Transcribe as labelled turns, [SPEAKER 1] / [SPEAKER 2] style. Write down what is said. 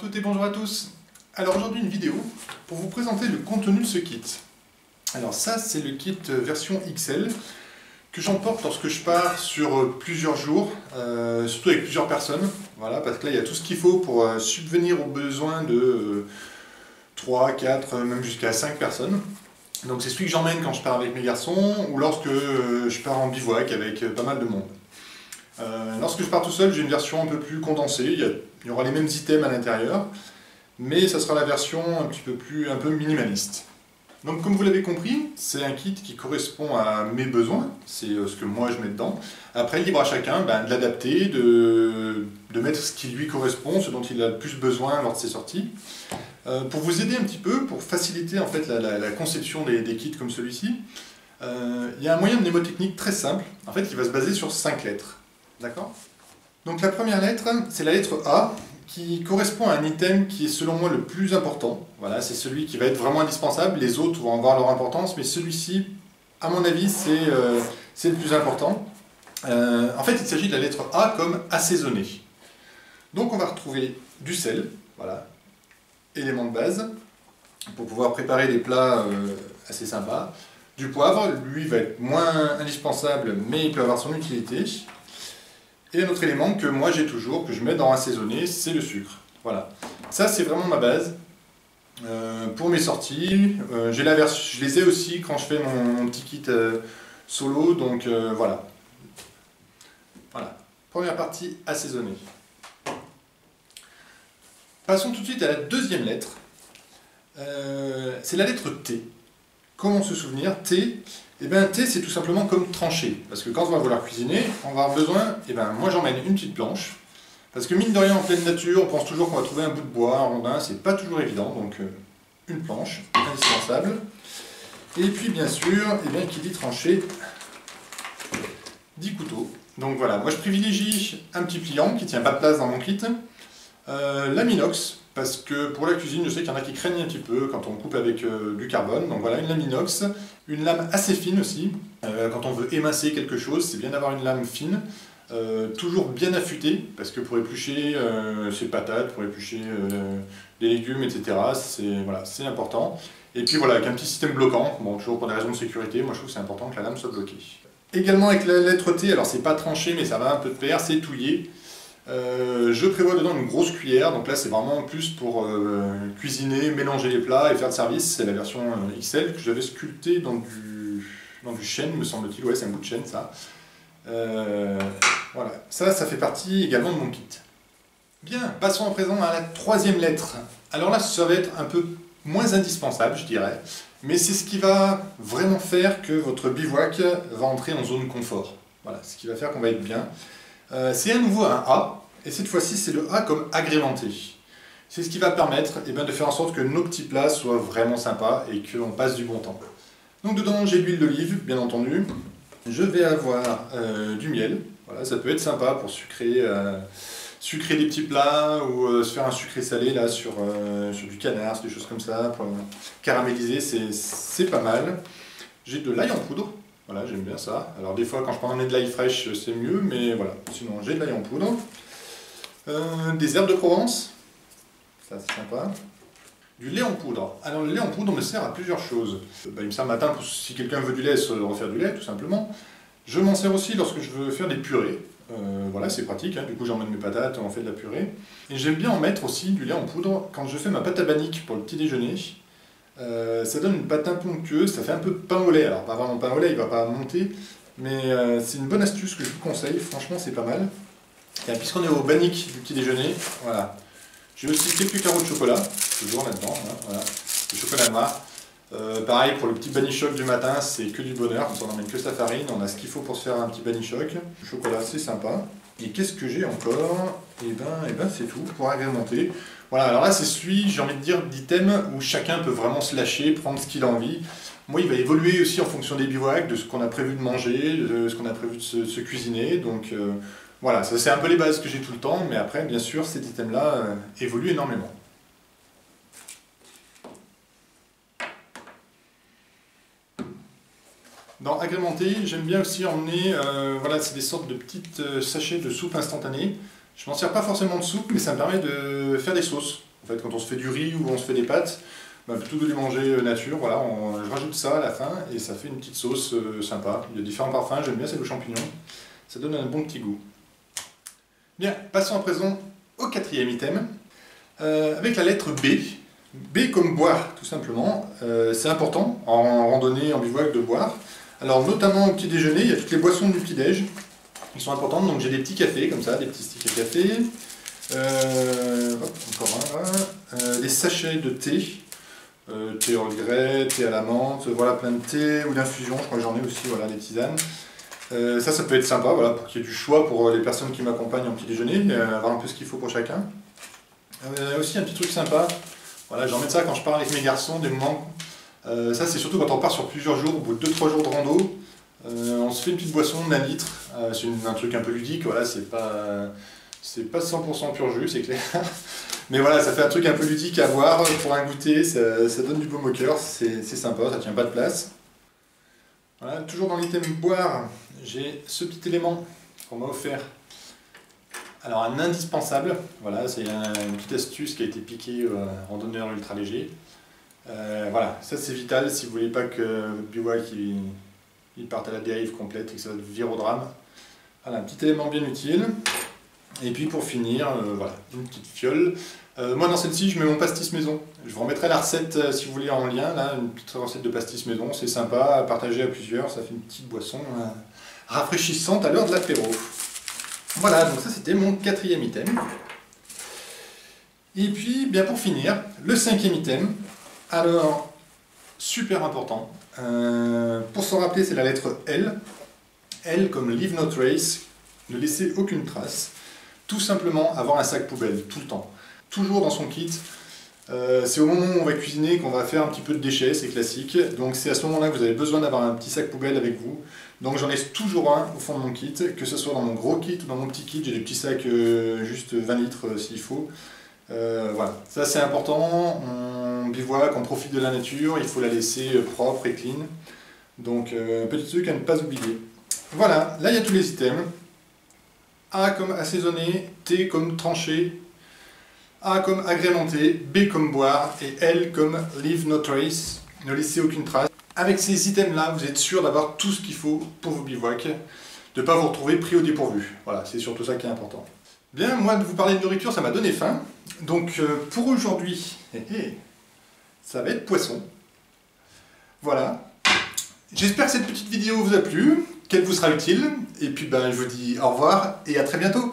[SPEAKER 1] toutes et bonjour à tous. Alors aujourd'hui une vidéo pour vous présenter le contenu de ce kit. Alors ça c'est le kit version XL que j'emporte lorsque je pars sur plusieurs jours, surtout avec plusieurs personnes. Voilà, parce que là il y a tout ce qu'il faut pour subvenir aux besoins de 3, 4, même jusqu'à 5 personnes. Donc c'est celui que j'emmène quand je pars avec mes garçons ou lorsque je pars en bivouac avec pas mal de monde. Lorsque je pars tout seul, j'ai une version un peu plus condensée, il y aura les mêmes items à l'intérieur, mais ça sera la version un peu minimaliste. Donc comme vous l'avez compris, c'est un kit qui correspond à mes besoins, c'est ce que moi je mets dedans. Après, libre à chacun de l'adapter, de mettre ce qui lui correspond, ce dont il a le plus besoin lors de ses sorties. Pour vous aider un petit peu, pour faciliter en fait la conception des kits comme celui-ci, il y a un moyen mnémotechnique très simple, en fait qui va se baser sur 5 lettres. D'accord ? Donc la première lettre, c'est la lettre A, qui correspond à un item qui est selon moi le plus important. Voilà, c'est celui qui va être vraiment indispensable, les autres vont avoir leur importance, mais celui-ci, à mon avis, c'est le plus important. En fait, il s'agit de la lettre A comme assaisonné. Donc on va retrouver du sel, voilà, élément de base, pour pouvoir préparer des plats assez sympas. Du poivre, lui va être moins indispensable, mais il peut avoir son utilité. Et un autre élément que moi j'ai toujours, que je mets dans assaisonner, c'est le sucre. Voilà. Ça c'est vraiment ma base. Pour mes sorties, je les ai aussi quand je fais mon petit kit solo, donc voilà. Voilà. Première partie, assaisonner. Passons tout de suite à la deuxième lettre. C'est la lettre T. Comment se souvenir? T. Eh bien, T, c'est tout simplement comme trancher. Parce que quand on va vouloir cuisiner, on va avoir besoin, moi j'emmène une petite planche. Parce que mine de rien, en pleine nature, on pense toujours qu'on va trouver un bout de bois, un rondin, c'est pas toujours évident. Donc, une planche, indispensable. Et puis, bien sûr, qui dit trancher, dit couteau. Donc voilà, moi je privilégie un petit pliant qui tient pas de place dans mon kit. La inox. Parce que pour la cuisine, je sais qu'il y en a qui craignent un petit peu quand on coupe avec du carbone. Donc voilà, une lame inox, une lame assez fine aussi. Quand on veut émincer quelque chose, c'est bien d'avoir une lame fine, toujours bien affûtée, parce que pour éplucher ses patates, pour éplucher des légumes, etc., c'est important. Et puis voilà, avec un petit système bloquant, bon, toujours pour des raisons de sécurité, moi je trouve que c'est important que la lame soit bloquée. Également avec la lettre T, alors c'est pas tranché, mais ça va un peu de pair, c'est touillé. Je prévois dedans une grosse cuillère, donc là c'est vraiment plus pour cuisiner, mélanger les plats et faire le service. C'est la version XL que j'avais sculptée dans du chêne, me semble-t-il. Ouais, c'est un bout de chêne ça. Voilà, ça fait partie également de mon kit. Bien, passons à présent à la troisième lettre. Alors là, ça va être un peu moins indispensable, je dirais, mais c'est ce qui va vraiment faire que votre bivouac va entrer en zone confort. Voilà, ce qui va faire qu'on va être bien. C'est à nouveau un A, et cette fois-ci c'est le A comme agrémenté. C'est ce qui va permettre de faire en sorte que nos petits plats soient vraiment sympas et qu'on passe du bon temps. Donc dedans j'ai de l'huile d'olive, bien entendu. Je vais avoir du miel, voilà, ça peut être sympa pour sucrer des petits plats ou se faire un sucré salé là, sur du canard, des choses comme ça, pour caraméliser, c'est pas mal. J'ai de l'ail en poudre. Voilà, j'aime bien ça. Alors des fois, quand je peux emmener de l'ail fraîche, c'est mieux, mais voilà. Sinon, j'ai de l'ail en poudre. Des herbes de Provence. Ça, c'est sympa. Du lait en poudre. Alors, le lait en poudre me sert à plusieurs choses. Il me sert le matin, pour, si quelqu'un veut du lait, se refaire du lait, tout simplement. Je m'en sers aussi lorsque je veux faire des purées. Voilà, c'est pratique. Hein. Du coup, j'emmène mes patates, on fait de la purée. Et j'aime bien en mettre aussi du lait en poudre quand je fais ma pâte à bannique pour le petit déjeuner. Ça donne une pâte un peu onctueuse, ça fait un peu pain au lait. Alors pas vraiment pain au lait, il ne va pas monter, mais c'est une bonne astuce que je vous conseille, franchement c'est pas mal. Puisqu'on est au bannique du petit déjeuner, voilà. J'ai aussi quelques carreaux de chocolat, toujours là-dedans, hein, voilà. Le chocolat noir. Pareil pour le petit banichoc du matin, c'est que du bonheur, comme ça on n'emmène que sa farine, on a ce qu'il faut pour se faire un petit banichoc. Le chocolat c'est sympa. Et qu'est-ce que j'ai encore? Et c'est tout pour agrémenter. Voilà, alors là c'est celui, j'ai envie de dire, d'item où chacun peut vraiment se lâcher, prendre ce qu'il a envie. Moi il va évoluer aussi en fonction des bivouacs, de ce qu'on a prévu de manger, de ce qu'on a prévu de se cuisiner. Donc voilà, ça c'est un peu les bases que j'ai tout le temps, mais après bien sûr cet item-là évolue énormément. Dans agrémenter, j'aime bien aussi emmener, voilà, c'est des sortes de petites sachets de soupe instantanée. Je m'en sers pas forcément de soupe, mais ça me permet de faire des sauces. En fait, quand on se fait du riz ou on se fait des pâtes, bah, plutôt que de les manger nature, voilà, je rajoute ça à la fin et ça fait une petite sauce sympa. Il y a différents parfums, j'aime bien celle aux champignons. Ça donne un bon petit goût. Bien, passons à présent au quatrième item, avec la lettre B. B comme boire, tout simplement. C'est important en randonnée, en bivouac, de boire. Alors, notamment au petit déjeuner, il y a toutes les boissons du petit déj qui sont importantes. Donc, j'ai des petits cafés, comme ça, des petits sticks à café. Hop, encore un. Des sachets de thé. Thé Earl Grey, thé à la menthe, voilà, plein de thé ou d'infusion. Je crois que j'en ai aussi, voilà, des tisanes. Ça peut être sympa, voilà, pour qu'il y ait du choix pour les personnes qui m'accompagnent en petit déjeuner, avoir un peu ce qu'il faut pour chacun. Aussi un petit truc sympa. Voilà, j'en mets ça quand je pars avec mes garçons, des moments. Ça, c'est surtout quand on part sur plusieurs jours, au bout de 2-3 jours de rando. On se fait une petite boisson d'1 litre. C'est un truc un peu ludique, voilà, c'est pas 100% pur jus, c'est clair. Mais voilà, ça fait un truc un peu ludique à boire pour un goûter, ça donne du baume au cœur, c'est sympa, ça tient pas de place. Voilà, toujours dans l'item boire, j'ai ce petit élément qu'on m'a offert. Alors un indispensable, voilà, c'est une petite astuce qui a été piquée randonneur ultra léger. Voilà, ça c'est vital si vous voulez pas que votre bivouac il parte à la dérive complète et que ça vire au drame. Voilà, un petit élément bien utile. Et puis pour finir, voilà, une petite fiole. Moi dans celle-ci, je mets mon pastis maison. Je vous remettrai la recette si vous voulez en lien, là, une petite recette de pastis maison, c'est sympa à partager à plusieurs, ça fait une petite boisson rafraîchissante à l'heure de l'apéro. Voilà, donc ça c'était mon quatrième item. Et puis, bien pour finir, le cinquième item. Alors, super important. Pour s'en rappeler, c'est la lettre L. L comme Leave No Trace, ne laisser aucune trace. Tout simplement avoir un sac poubelle, tout le temps. Toujours dans son kit. C'est au moment où on va cuisiner qu'on va faire un petit peu de déchets, c'est classique. Donc c'est à ce moment-là que vous avez besoin d'avoir un petit sac poubelle avec vous. Donc j'en laisse toujours un au fond de mon kit, que ce soit dans mon gros kit ou dans mon petit kit. J'ai des petits sacs juste 20 litres s'il faut. Voilà, ça c'est important. On bivouac, on profite de la nature, il faut la laisser propre et clean. Donc petit truc à ne pas oublier. Voilà, là il y a tous les items. A comme assaisonné, T comme tranché, A comme agrémenté, B comme boire et L comme leave no trace, ne laisser aucune trace. Avec ces items-là, vous êtes sûr d'avoir tout ce qu'il faut pour vos bivouacs, de ne pas vous retrouver pris au dépourvu. Voilà, c'est surtout ça qui est important. Bien, moi de vous parler de nourriture, ça m'a donné faim. Donc pour aujourd'hui, ça va être poisson. Voilà. J'espère que cette petite vidéo vous a plu, qu'elle vous sera utile. Et puis ben, je vous dis au revoir et à très bientôt.